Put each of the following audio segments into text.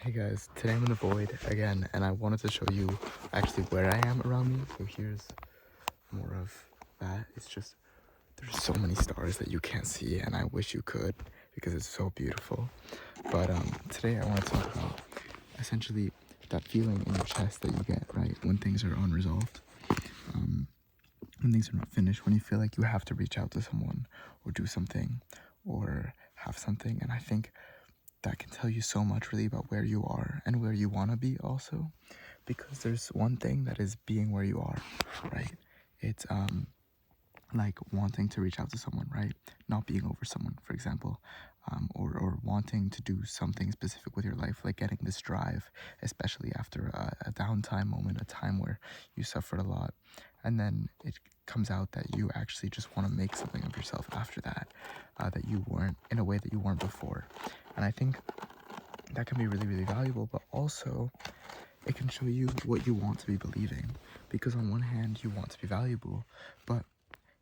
Hey guys, today I'm in the void again, and I wanted to show you actually where I am around me. So here's more of that. It's just, there's so many stars that you can't see, and I wish you could because it's so beautiful. But today I want to talk about essentially that feeling in your chest that you get, right, when things are unresolved, when things are not finished, when you feel like you have to reach out to someone or do something or have something. And I think that can tell you so much really about where you are and where you want to be also, because there's one thing that is being where you are, right? It's like wanting to reach out to someone, right? Not being over someone, for example, or wanting to do something specific with your life, like getting this drive, especially after a downtime moment, a time where you suffered a lot, and then it comes out that you actually just want to make something of yourself after that, that you weren't in a way that you weren't before. And I think that can be really, really valuable, but also it can show you what you want to be believing, because on one hand you want to be valuable, but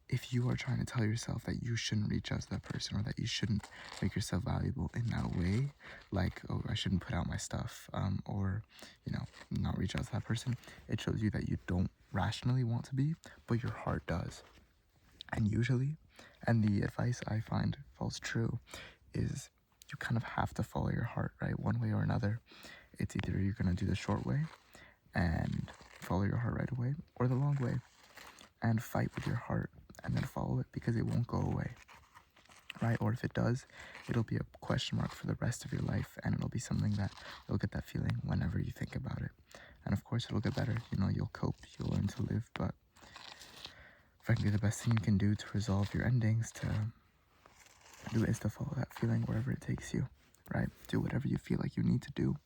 if you are trying to tell yourself that you shouldn't reach out to that person, or that you shouldn't make yourself valuable in that way, like, oh, I shouldn't put out my stuff, or, you know, not reach out to that person, it shows you that you don't rationally want to be, but your heart does. And usually, and the advice I find falls true, is you kind of have to follow your heart, right? One way or another. It's either you're going to do the short way and follow your heart right away, or the long way and fight with your heart and then follow it, because it won't go away, right? Or if it does, it'll be a question mark for the rest of your life, and it'll be something that you'll get that feeling whenever you think about it. And of course it'll get better, you know, you'll cope, you'll learn to live, but frankly the best thing you can do to resolve your endings to do is to follow that feeling wherever it takes you, right? Do whatever you feel like you need to do,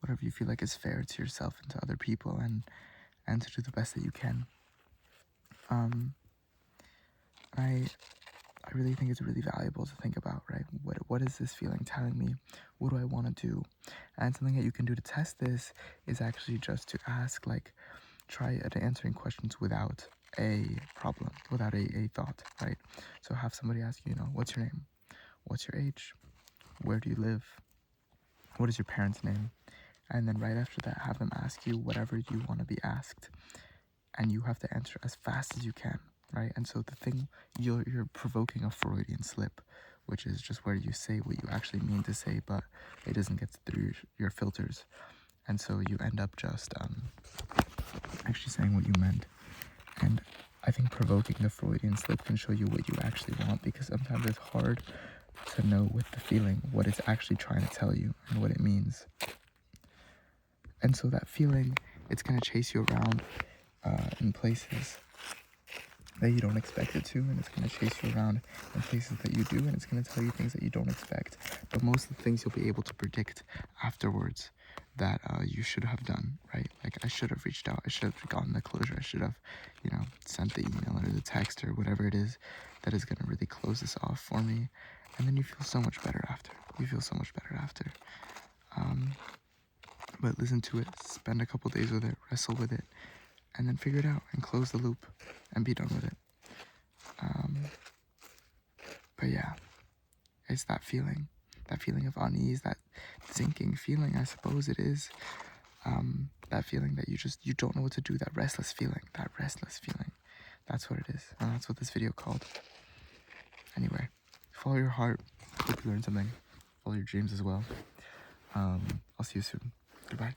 whatever you feel like is fair to yourself and to other people, and to do the best that you can. I really think it's really valuable to think about, right? What is this feeling telling me? What do I want to do? And something that you can do to test this is actually just to ask, like, try at answering questions without a problem, without a thought, right? So have somebody ask you, what's your name? What's your age? Where do you live? What is your parents' name? And then right after that, have them ask you whatever you want to be asked, and you have to answer as fast as you can, right? And so the thing, you're provoking a Freudian slip, which is just where you say what you actually mean to say, but it doesn't get through your filters, and so you end up just actually saying what you meant. And I think provoking the Freudian slip can show you what you actually want, because sometimes it's hard to know with the feeling what it's actually trying to tell you and what it means. And so that feeling, it's going to chase you around in places that you don't expect it to, and it's going to chase you around in places that you do, and it's going to tell you things that you don't expect. But most of the things you'll be able to predict afterwards that you should have done, right? Like, I should have reached out, I should have gotten the closure, I should have, sent the email or the text or whatever it is that is going to really close this off for me. And then you feel so much better after. But listen to it, spend a couple days with it, wrestle with it, and then figure it out and close the loop and be done with it. But yeah, it's that feeling of unease, that sinking feeling, I suppose it is. That feeling that you don't know what to do, that restless feeling. That's what it is, and that's what this video called. Anyway, follow your heart. Hope you learned something. Follow your dreams as well. I'll see you soon. Goodbye.